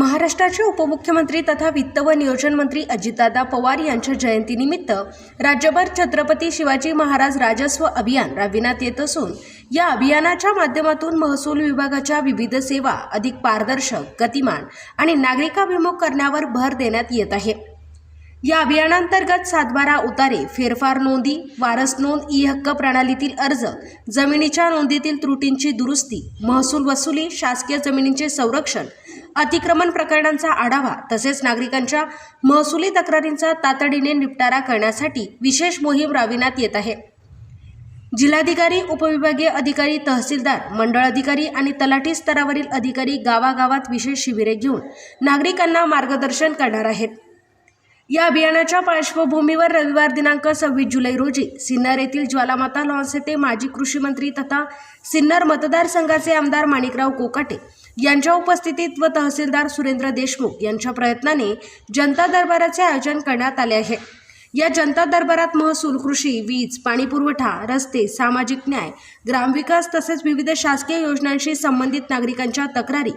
महाराष्ट्राचे उपमुख्यमंत्री तथा वित्त व नियोजन मंत्री अजितदादा पवार यांच्या जयंतीनिमित्त राज्यभर छत्रपती शिवाजी महाराज राजस्व अभियान राबविण्यात येत असून या अभियानाच्या माध्यमातून महसूल विभागाच्या विविध सेवा अधिक पारदर्शक, गतिमान आणि नागरिकाभिमुख करण्यावर भर देण्यात येत आहे। या अभियानांतर्गत सातबारा उतारे, फेरफार नोंदी, वारस नोंद, ई-हक्क प्रणालीतील अर्ज, जमिनीच्या नोंदीतील त्रुटींची दुरुस्ती, महसूल वसुली, शासकीय जमिनींचे संरक्षण, अतिक्रमण प्रकरणांचा आढावा तसेच नागरिकांच्या महसुली तक्रारींचा तातडीने निपटारा करण्यासाठी विशेष मोहीम राबविण्यात येत आहे। जिल्हाधिकारी, उपविभागीय अधिकारी, तहसीलदार, मंडळ अधिकारी आणि तलाठी स्तरावरील अधिकारी गावागावात विशेष शिबिरे घेऊन नागरिकांना मार्गदर्शन करणार आहेत। या अभियानाच्या पार्श्वभूमीवर रविवार दिनांक 26 जुलै रोजी सिन्नर येथील ज्वालामाता लॉन्स येथे माजी कृषी मंत्री तथा सिन्नर मतदारसंघाचे आमदार माणिकराव कोकाटे यांच्या उपस्थितीत व तहसीलदार सुरेंद्र देशमुख यांच्या प्रयत्नाने जनता दरबाराचे आयोजन करण्यात आले आहे। या जनता दरबारात महसूल, कृषी, वीज, पाणी पुरवठा, रस्ते, सामाजिक न्याय, ग्रामविकास तसेच विविध शासकीय योजनांशी संबंधित नागरिकांच्या तक्रारी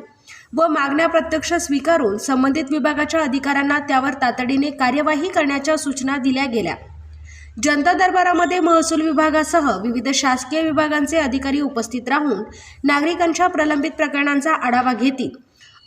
व मागण्या प्रत्यक्ष स्वीकारून संबंधित विभागाच्या अधिकाऱ्यांना त्यावर तातडीने कार्यवाही करण्याच्या सूचना दिल्या गेल्या। जनता दरबारामध्ये महसूल विभागासह विविध शासकीय विभागांचे अधिकारी उपस्थित राहून नागरिकांच्या प्रलंबित प्रकरणांचा आढावा घेतील।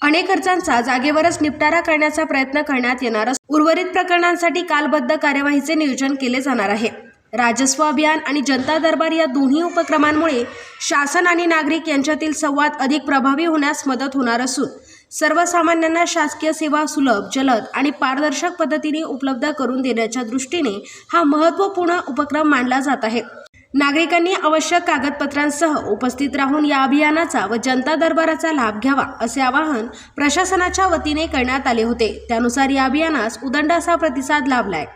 अनेक अर्जांचा जागेवरच निपटारा करण्याचा प्रयत्न करण्यात येणार असून उर्वरित प्रकरणांसाठी कालबद्ध कार्यवाहीचे नियोजन केले जाणार आहे। राजस्व अभियान आणि जनता दरबार या दोन्ही उपक्रमांमुळे शासन आणि नागरिक यांच्यातील संवाद अधिक प्रभावी होण्यास मदत होणार असून सर्वसामान्यांना शासकीय सेवा सुलभ, जलद आणि पारदर्शक पद्धतीने उपलब्ध करून देण्याच्या दृष्टीने हा महत्त्वपूर्ण उपक्रम मानला जात आहे। नागरिकांनी आवश्यक कागदपत्रांसह उपस्थित राहून या अभियानाचा व जनता दरबाराचा लाभ घ्यावा असे आवाहन प्रशासनाच्या वतीने करण्यात आले होते। त्यानुसार या अभियानास उदंड असा प्रतिसाद लाभलाय।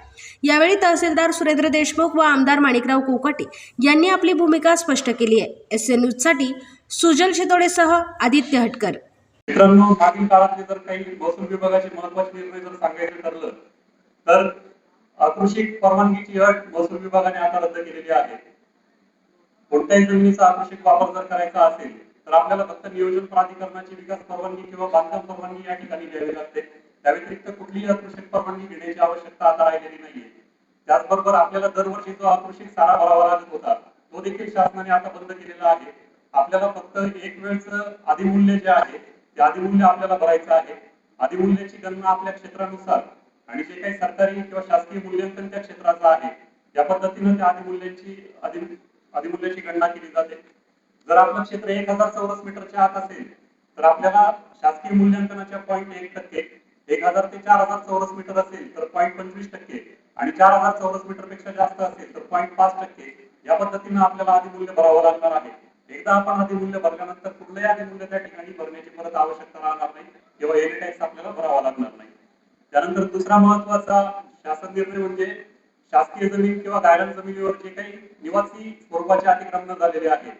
यावेळी तहसीलदार सुरेंद्र देशमुख व आमदार माणिकराव कोकाटे यांनी आपली भूमिका स्पष्ट केली आहे। SN न्यूजसाठी सुजल शितोडेसह आदित्य हटकर। मित्रांनो, मागील काळातले जर काही महसूल विभागाचे महत्त्वाचे निर्णय जर सांगायचे ठरलं तर आकृषिक परवानगीची अट महसूल विभागाने आता रद्द केलेली आहे। कोणत्याही जमिनीचा आकृषिक वापर जर करायचा असेल तर आपल्याला फक्त नियोजन प्राधिकरणाची विकास परवानगी किंवा बांधकाम परवानगी या ठिकाणी घ्यावी लागते। त्या व्यतिरिक्त कुठलीही आकृषिक परवानगी घेण्याची आवश्यकता आता राहिलेली नाहीये। त्याचबरोबर आपल्याला दरवर्षी जो आकृषिक सारा भरावा लागत होता तो देखील शासनाने आता बंद केलेला आहे। आपल्याला फक्त एक वेळचं अधिमूल्य जे आहे ते अधिमूल्य आपल्याला भरायचं आहे। अधिमूल्याची गणना आपल्या क्षेत्रानुसार आणि जे काही सरकारी किंवा शासकीय मूल्यांकन त्या क्षेत्राचं आहे या पद्धतीने त्या अधिमूल्याची गणना केली जाते। जर आपलं क्षेत्र 1000 चौरस मीटरच्या आत असेल तर आपल्याला शासकीय मूल्यांकनाच्या 0.1%, 1000 ते 4000 चौरस मीटर असेल तर 0.25% आणि 4000 चौरस मीटर पेक्षा जास्त असेल तर 0.5% या पद्धतीने आपल्याला अधिमूल्य भरावं लागणार आहे। एकदा आपण अधिमूल्य भरल्यानंतर कुठलंही अधिमूल्य त्या ठिकाणी भरण्याची परत आवश्यकता राहणार नाही किंवा एनी टॅक्स आपल्याला भरावा लागणार नाही। त्यानंतर दुसरा महत्त्वाचा शासन निर्णय म्हणजे शासकीय जमीन किंवा गायरान जमिनीवर जे काही निवासी स्वरूपाचे अतिक्रमण झालेले आहेत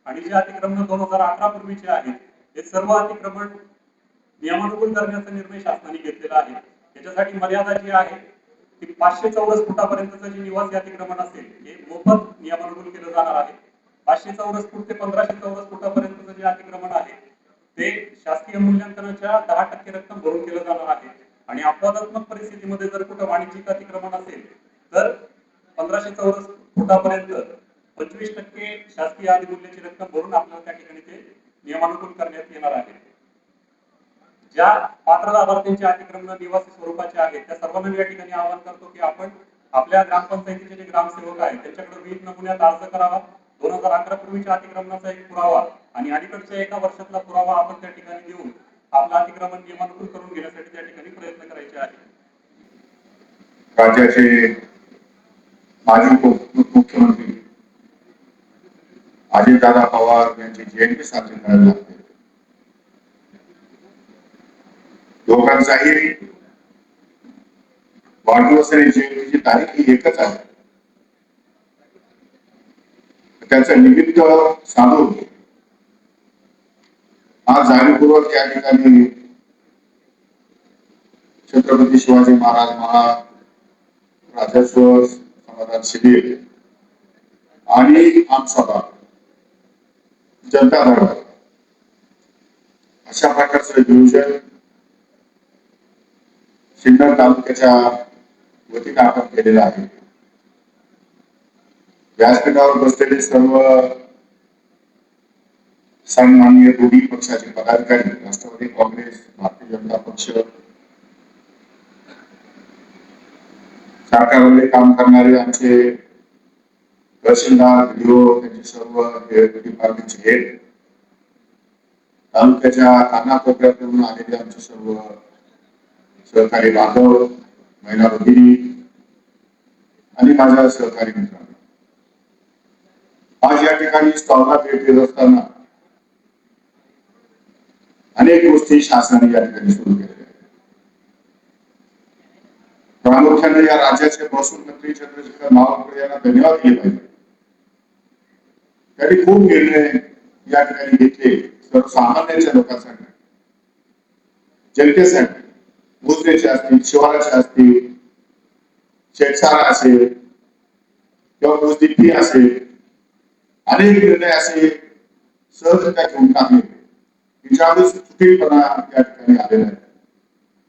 आणि जे अतिक्रमण 2018 पूर्वीचे आहेत हे सर्व अतिक्रमण नियमानुकूल करण्याचा निर्णय शासनाने घेतलेला आहे। याच्यासाठी मर्यादा जी आहे ती 500 चौरस फुटापर्यंतचं जे निवासी अतिक्रमण असेल हे मोफत नियमानुकूल केलं जाणार आहे। 500 चौरस फूट ते 1500 चौरस फुटापर्यंतचं जे अतिक्रमण आहे ते शासकीय मूल्यांकनाच्या 10% रक्कम भरून केलं जाणार आहे आणि अपवादात्मक परिस्थितीमध्ये जर कुठं वाणिज्यिक अतिक्रमण असेल तर 1500 चौरस फुटापर्यंत 25% शासकीय अधिमूल्याची रक्कम भरून आपल्याला त्या ठिकाणी ते नियमानुकूल करण्यात येणार आहे। ज्या पात्र लाभार्थ्यांचे अतिक्रमण निवासी स्वरूपाचे आहेत त्या सर्वांना या ठिकाणी आवाहन करतो की आपण आपल्या ग्रामपंचायतीचे जे ग्रामसेवक आहेत त्यांच्याकडे विहित नमुन्यात अर्ज करावा। 2011 पूर्वीच्या अतिक्रमणाचा एक पुरावा आणि अलीकडच्या 1 वर्षातला पुरावा आपण त्या ठिकाणी देऊन आपलं अतिक्रमण नियमानुकूल करून घेण्यासाठी त्या ठिकाणी प्रयत्न करायचे आहेत। राज्याचे माजी उपमुख्यमंत्री अजितदादा पवार यांची जयंती साजरी करायला लागते। दोघांचाही वाढदिवस आणि जयंतीची तारीख ही एकच आहे। त्याचं निमित्त साधून आज जाणीवपूर्वक या ठिकाणी छत्रपती शिवाजी महाराज राजस्व समाधान शिबिर आणि आमसभा, जनता दरबार अशा प्रकारचं नियोजन सिन्नर तालुक्याच्या वतीने आपण केलेला आहे. व्यासपीठावर बसलेले सर्व सन्माननीय दोन्ही पक्षाचे पदाधिकारी, राष्ट्रवादी काँग्रेस, भारतीय जनता पक्ष, सरकारमध्ये काम करणारे आमचे तहसीलदार, व्हिडिओ, त्यांचे सर्व डिपार्टमेंटचे हेड, तालुक्याच्या कानाकोपऱ्यातून आलेले आमचे सर्व सहकारी बांधव, महिला भगिनी आणि माझ्या सहकारी मित्रांनो, आज या ठिकाणी स्टॉलला भेट देत असताना अनेक गोष्टी शासनाने या ठिकाणी सुरू केल्या आहेत. प्रामुख्याने या राज्याचे महसूल मंत्री चंद्रशेखर बावनकुळे यांना धन्यवाद दिले पाहिजे. त्यांनी खूप निर्णय या ठिकाणी घेतले सर्वसामान्यांच्या लोकांसाठी, जनतेसाठी. मोजणीचे असतील, शिवाराचे असतील, शेतसारा असेल किंवा मोजणी फी असेल, अनेक निर्णय असे सहजरित्या घेऊन टाकले की ज्यावेळेस सुटीपणा या ठिकाणी आलेला आहे.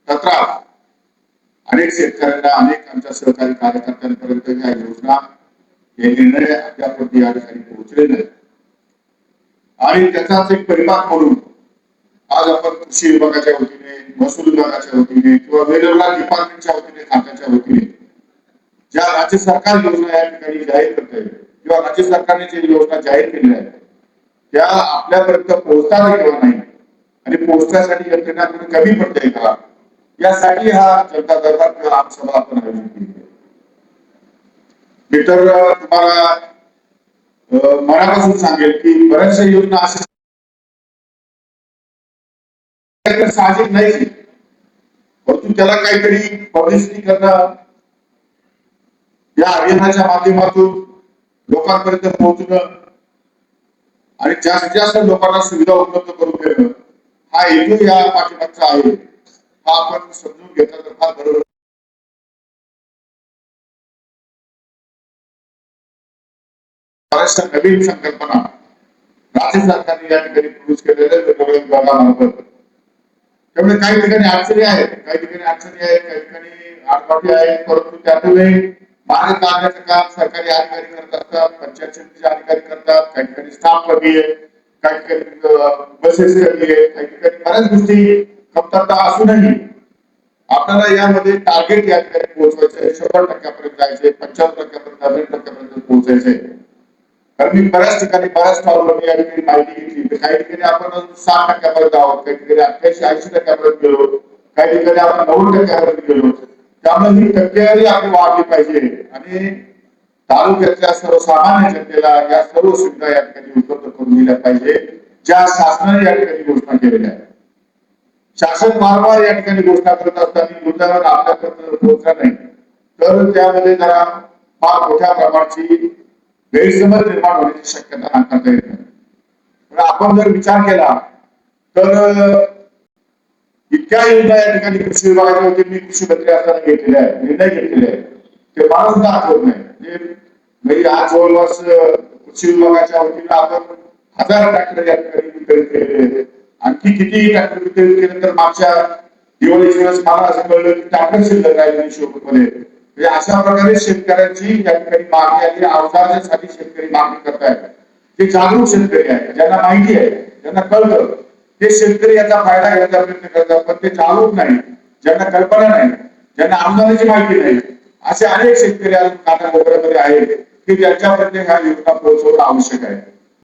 तत्रा अनेक शेतकऱ्यांना, अनेक आमच्या सहकारी कार्यकर्त्यांपर्यंत या योजना, हे निर्णय अद्याप या ठिकाणी पोहोचले नाही. आणि त्याचाच एक परिणाम म्हणून आज आपण कृषी विभागाच्या वतीने, महसूल विभागाच्या वतीने किंवा वेगवेगळ्या डिपार्टमेंटच्या वतीने, खात्याच्या वतीने ज्या राज्य सरकार योजना या ठिकाणी जाहीर करत आहे किंवा राज्य सरकारने जी योजना जाहीर केलेल्या आहेत त्या आपल्यापर्यंत पोहोचतात किंवा नाही, आणि पोहोचण्यासाठी यंत्रणा कमी पडते का, यासाठी हा जनता दरबार किंवा आमसभा आपण आयोजित केली. मी तर तुम्हाला मनापासून सांगेल की बऱ्याचशा योजना अशा साहजिक नाही, परंतु त्याला काहीतरी पब्लिसिटी करणं, या अभियानाच्या माध्यमातून लोकांपर्यंत पोहोचणं आणि जास्तीत जास्त लोकांना सुविधा उपलब्ध करून देणं, हा हेतू या पाठीमागचा आहे. हा आपण समजून घेतला तर फार बरोबर. बऱ्याचशा नवीन संकल्पना राज्य सरकारने या ठिकाणी प्रोड्यूस केलेल्या वेगवेगळ्या विभागामार्फत. त्यामुळे काही ठिकाणी अडचणी आहेत, काही ठिकाणी आडकाठी आहेत, परंतु त्यातूनही मार्ग काढण्याचं काम सरकारी अधिकारी करत असतात, पंचायत समितीचे अधिकारी करतात, काही ठिकाणी स्टाफ कमी आहे, काही ठिकाणी बसेस कमी आहे, काही ठिकाणी बऱ्याच गोष्टी कमतरता असूनही आपल्याला यामध्ये टार्गेट या ठिकाणी पोहोचवायचं आहे. 100% जायचंय, 95% 90% पोहोचायचंय. कारण मी बऱ्याच ठिकाणी, बऱ्याच स्टॉलवर या ठिकाणी माहिती घेतली तर काही ठिकाणी आपण 60% आहोत, काही ठिकाणी 88-80% गेलो, काही ठिकाणी आपण 90% गेलो. त्यामुळे ही टक्केवारी आपली वाढली पाहिजे आणि तालुक्यातल्या सर्वसामान्य जनतेला या सर्व सुविधा या ठिकाणी उपलब्ध करून दिल्या पाहिजे, ज्या शासनाने या ठिकाणी घोषणा केलेल्या आहेत. शासन वारंवार या ठिकाणी घोषणा करत असताना मुद्द्यावर आपल्यापर्यंत पोहोचला नाही तर त्यामध्ये जरा फार मोठ्या प्रमाणाची गैरसमज निर्माण होण्याची शक्यता नाकारता येत नाही. आपण जर विचार केला तर इतक्या योजना या ठिकाणी कृषी विभागाच्या वतीने कृषी मंत्री असताना घेतलेल्या आहेत, निर्णय घेतलेले आहेत, ते मला सुद्धा आठवत नाही. म्हणजे आज जवळपास कृषी विभागाच्या वतीने आपण 1000 ट्रॅक्टर या ठिकाणी वितरित केलेले. आणखी किती ट्रॅक्टर वितरित केले तर मागच्या दिवाळीच्या वेळेस मला असं कळलं की ट्रॅक्टर शिल्लक राहिलेली शोरूममध्ये. म्हणजे अशा प्रकारे शेतकऱ्यांची या ठिकाणी मागणी आली, अवजारांसाठी शेतकरी मागणी करतायत. जे जागरूक शेतकरी आहेत, ज्यांना माहिती आहे, ज्यांना कळतं, ते शेतकरी याचा फायदा घ्यायचा प्रयत्न करतात, पण ते जागरूक नाही, ज्यांना कल्पना नाही, ज्यांना आमदानीची माहिती नाही, असे अनेक शेतकरी अजून कानाकोपऱ्यामध्ये आहेत की ज्यांच्यापर्यंत ह्या योजना पोहोचवणं आवश्यक आहे.